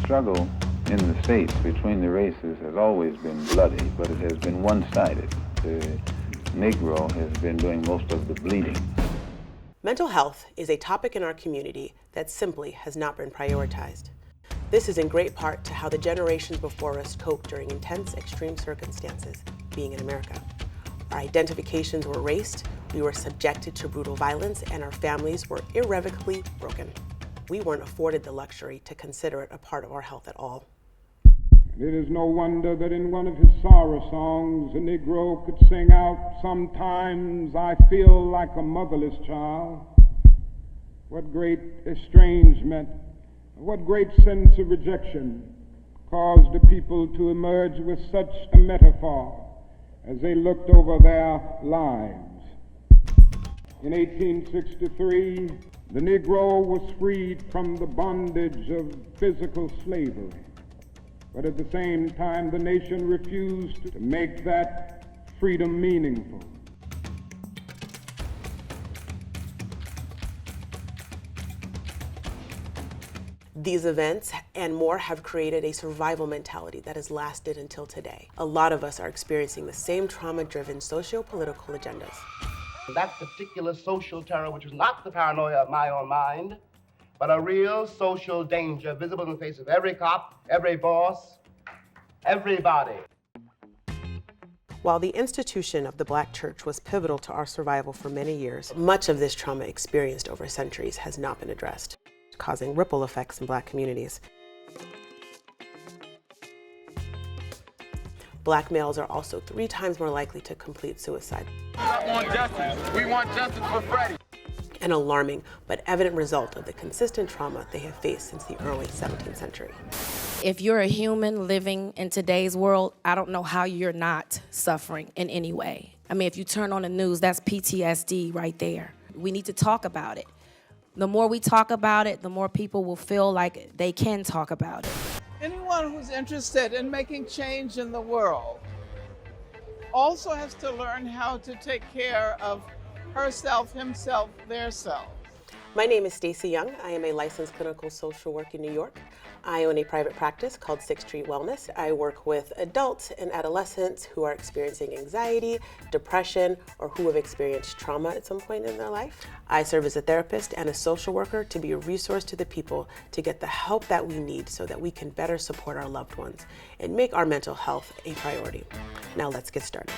struggle in the States between the races has always been bloody, but it has been one-sided. The Negro has been doing most of the bleeding. Mental health is a topic in our community that simply has not been prioritized. This is in great part to how the generations before us coped during intense, extreme circumstances, being in America. Our identifications were erased, we were subjected to brutal violence, and our families were irrevocably broken. We weren't afforded the luxury to consider it a part of our health at all. It is no wonder that in one of his sorrow songs, a Negro could sing out, "Sometimes I feel like a motherless child." What great estrangement, what great sense of rejection caused the people to emerge with such a metaphor as they looked over their lives. In 1863, the Negro was freed from the bondage of physical slavery. But at the same time, the nation refused to make that freedom meaningful. These events and more have created a survival mentality that has lasted until today. A lot of us are experiencing the same trauma-driven socio-political agendas. That particular social terror, which is not the paranoia of my own mind, but a real social danger visible in the face of every cop, every boss, everybody. While the institution of the Black church was pivotal to our survival for many years, much of this trauma experienced over centuries has not been addressed, causing ripple effects in Black communities. Black males are also 3 times more likely to complete suicide. We want justice. We want justice for Freddie. An alarming but evident result of the consistent trauma they have faced since the early 17th century. If you're a human living in today's world, I don't know how you're not suffering in any way. I mean, if you turn on the news, that's PTSD right there. We need to talk about it. The more we talk about it, the more people will feel like they can talk about it. Anyone who's interested in making change in the world also has to learn how to take care of herself, himself, their self. My name is Stacey Younge. I am a licensed clinical social worker in New York. I own a private practice called 6th Street Wellness. I work with adults and adolescents who are experiencing anxiety, depression, or who have experienced trauma at some point in their life. I serve as a therapist and a social worker to be a resource to the people to get the help that we need so that we can better support our loved ones and make our mental health a priority. Now let's get started.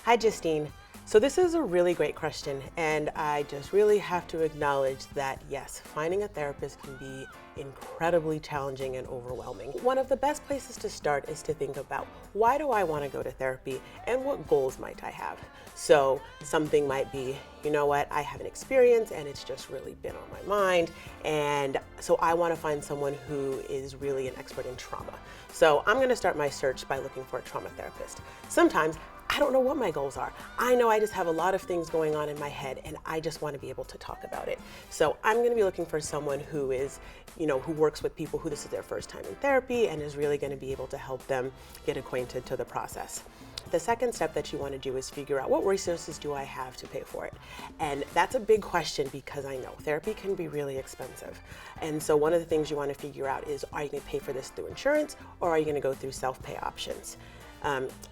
Hi, Justine. So this is a really great question, and I just really have to acknowledge that, yes, finding a therapist can be incredibly challenging and overwhelming. One of the best places to start is to think about, why do I want to go to therapy and what goals might I have? So something might be, you know what, I have an experience and it's just really been on my mind, and so I want to find someone who is really an expert in trauma. So I'm going to start my search by looking for a trauma therapist. Sometimes I don't know what my goals are. I know I just have a lot of things going on in my head and I just want to be able to talk about it. So I'm going to be looking for someone who is, who works with people who this is their first time in therapy and is really going to be able to help them get acquainted to the process. The second step that you want to do is figure out, what resources do I have to pay for it? And that's a big question because I know therapy can be really expensive. And so one of the things you want to figure out is, are you going to pay for this through insurance or are you going to go through self-pay options?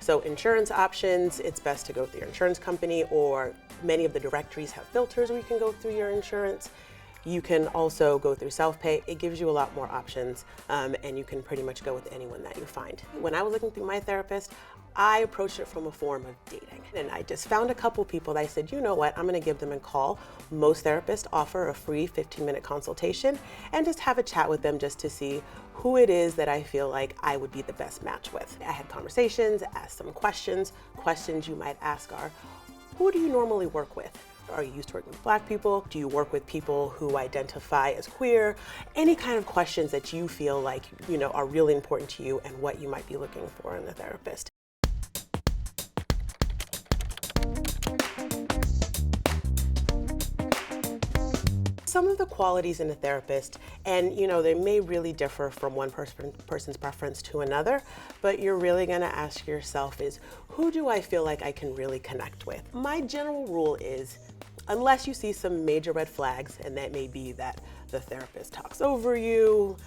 So insurance options, it's best to go through your insurance company, or many of the directories have filters where you can go through your insurance. You can also go through self-pay. It gives you a lot more options, and you can pretty much go with anyone that you find. When I was looking through my therapist, I approached it from a form of dating. And I just found a couple people that I said, you know what, I'm gonna give them a call. Most therapists offer a free 15-minute consultation and just have a chat with them just to see who it is that I feel like I would be the best match with. I had conversations, asked some questions. Questions you might ask are, who do you normally work with? Are you used to working with Black people? Do you work with people who identify as queer? Any kind of questions that you feel like, are really important to you and what you might be looking for in a therapist. Some of the qualities in a therapist, and they may really differ from one person's preference to another, but you're really going to ask yourself is, who do I feel like I can really connect with? My general rule is, unless you see some major red flags, and that may be that the therapist talks over you,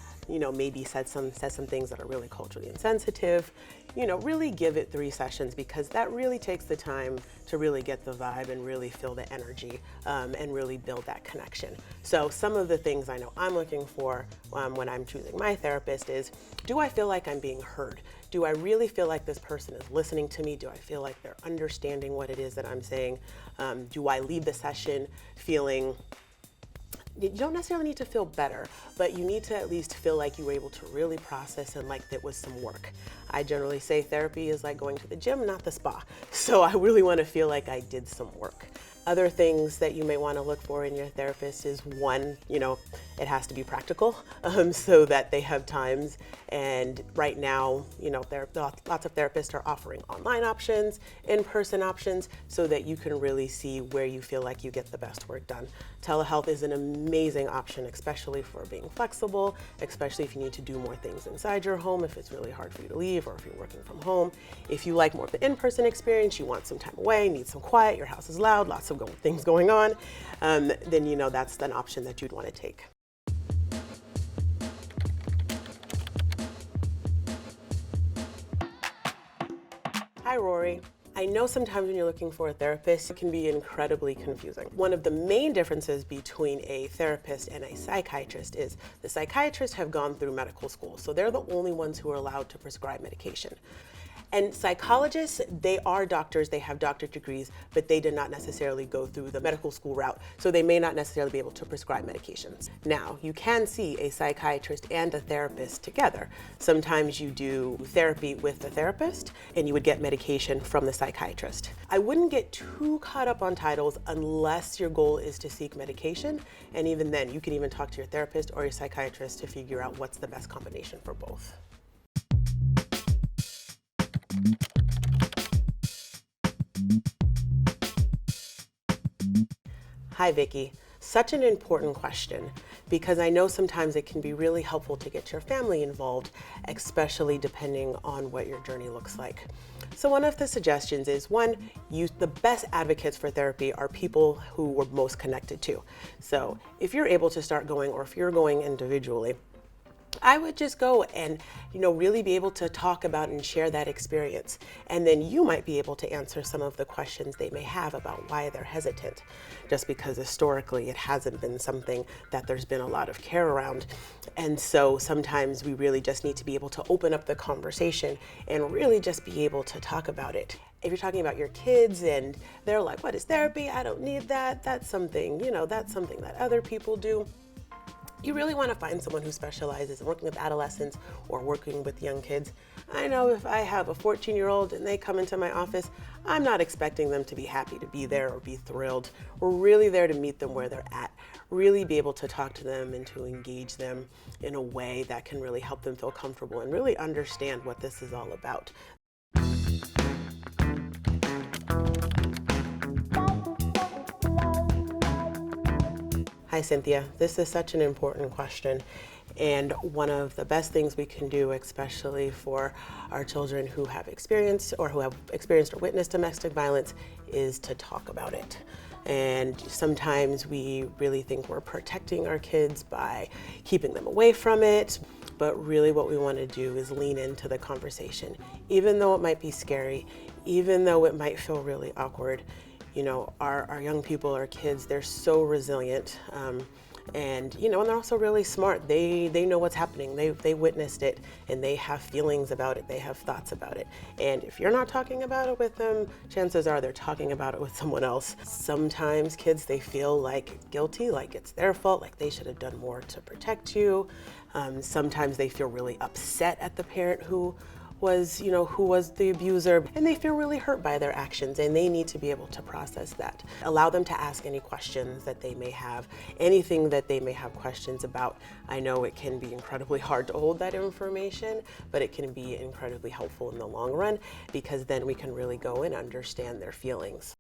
maybe says some things that are really culturally insensitive, really give it 3 sessions, because that really takes the time to really get the vibe and really feel the energy and really build that connection. So some of the things I know I'm looking for when I'm choosing my therapist is, do I feel like I'm being heard? Do I really feel like this person is listening to me? Do I feel like they're understanding what it is that I'm saying? Do I leave the session feeling, you don't necessarily need to feel better, but you need to at least feel like you were able to really process and like it was some work. I generally say therapy is like going to the gym, not the spa. So I really want to feel like I did some work. Other things that you may want to look for in your therapist is, one, it has to be practical, so that they have times. And right now, lots of therapists are offering online options, in-person options, so that you can really see where you feel like you get the best work done. Telehealth is an amazing option, especially for being flexible, especially if you need to do more things inside your home, if it's really hard for you to leave, or if you're working from home. If you like more of the in-person experience, you want some time away, need some quiet, your house is loud, lots of things going on, then that's an option that you'd want to take. Hi, Rory. I know sometimes when you're looking for a therapist, it can be incredibly confusing. One of the main differences between a therapist and a psychiatrist is the psychiatrists have gone through medical school, so they're the only ones who are allowed to prescribe medication. And psychologists, they are doctors, they have doctorate degrees, but they did not necessarily go through the medical school route, so they may not necessarily be able to prescribe medications. Now, you can see a psychiatrist and a therapist together. Sometimes you do therapy with the therapist, and you would get medication from the psychiatrist. I wouldn't get too caught up on titles unless your goal is to seek medication, and even then, you can even talk to your therapist or your psychiatrist to figure out what's the best combination for both. Hi, Vicki. Such an important question, because I know sometimes it can be really helpful to get your family involved, especially depending on what your journey looks like. So one of the suggestions is, one, the best advocates for therapy are people who we're most connected to. So if you're able to start going, or if you're going individually, I would just go and, really be able to talk about and share that experience. And then you might be able to answer some of the questions they may have about why they're hesitant, just because historically it hasn't been something that there's been a lot of care around. And so sometimes we really just need to be able to open up the conversation and really just be able to talk about it. If you're talking about your kids and they're like, what is therapy? I don't need that. That's something, that's something that other people do. You really want to find someone who specializes in working with adolescents or working with young kids. I know if I have a 14-year-old and they come into my office, I'm not expecting them to be happy to be there or be thrilled. We're really there to meet them where they're at, really be able to talk to them and to engage them in a way that can really help them feel comfortable and really understand what this is all about. Hi, Cynthia. This is such an important question. And one of the best things we can do, especially for our children who have experienced or witnessed domestic violence, is to talk about it. And sometimes we really think we're protecting our kids by keeping them away from it. But really what we want to do is lean into the conversation. Even though it might be scary, even though it might feel really awkward, our young people, our kids, they're so resilient, and they're also really smart. They know what's happening. They witnessed it, and they have feelings about it. They have thoughts about it. And if you're not talking about it with them, chances are they're talking about it with someone else. Sometimes kids, they feel like guilty, like it's their fault, like they should have done more to protect you. Sometimes they feel really upset at the parent who was the abuser, and they feel really hurt by their actions, and they need to be able to process that. Allow them to ask any questions that they may have, anything that they may have questions about. I know it can be incredibly hard to hold that information, but it can be incredibly helpful in the long run, because then we can really go and understand their feelings.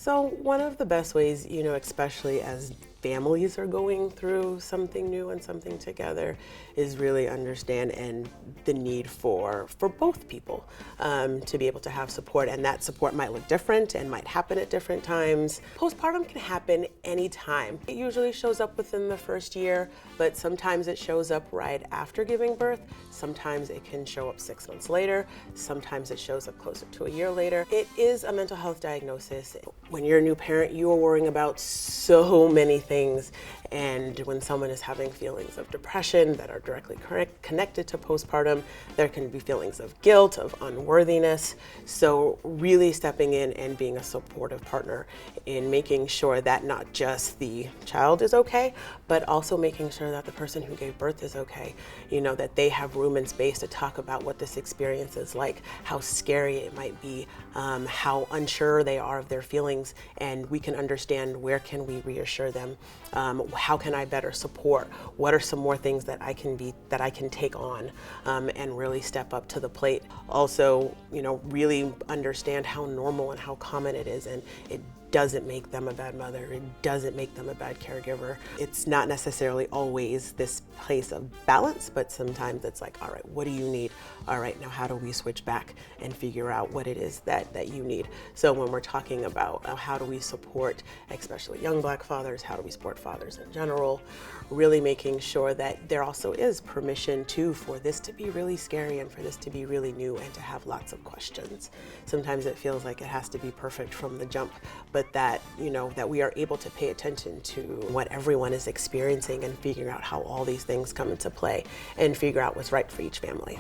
So one of the best ways, especially as families are going through something new and something together, is really understand and the need for both people to be able to have support, and that support might look different and might happen at different times. Postpartum can happen anytime. It usually shows up within the first year, but sometimes it shows up right after giving birth. Sometimes it can show up 6 months later. Sometimes it shows up closer to a year later. It is a mental health diagnosis. When you're a new parent, you are worrying about so many things, and when someone is having feelings of depression that are directly connected to postpartum, there can be feelings of guilt, of unworthiness. So really stepping in and being a supportive partner in making sure that not just the child is okay, but also making sure that the person who gave birth is okay. That they have room and space to talk about what this experience is like, how scary it might be, how unsure they are of their feelings, and we can understand where can we reassure them. How can I better support? What are some more things that I can take on and really step up to the plate? Also, really understand how normal and how common it is, and it doesn't make them a bad mother. It doesn't make them a bad caregiver. It's not necessarily always this place of balance, but sometimes it's like, all right, what do you need? All right, now how do we switch back and figure out what it is that you need? So when we're talking about how do we support, especially young Black fathers, how do we support fathers in general, really making sure that there also is permission for this to be really scary and for this to be really new and to have lots of questions. Sometimes it feels like it has to be perfect from the jump, but that, that we are able to pay attention to what everyone is experiencing and figuring out how all these things come into play and figure out what's right for each family.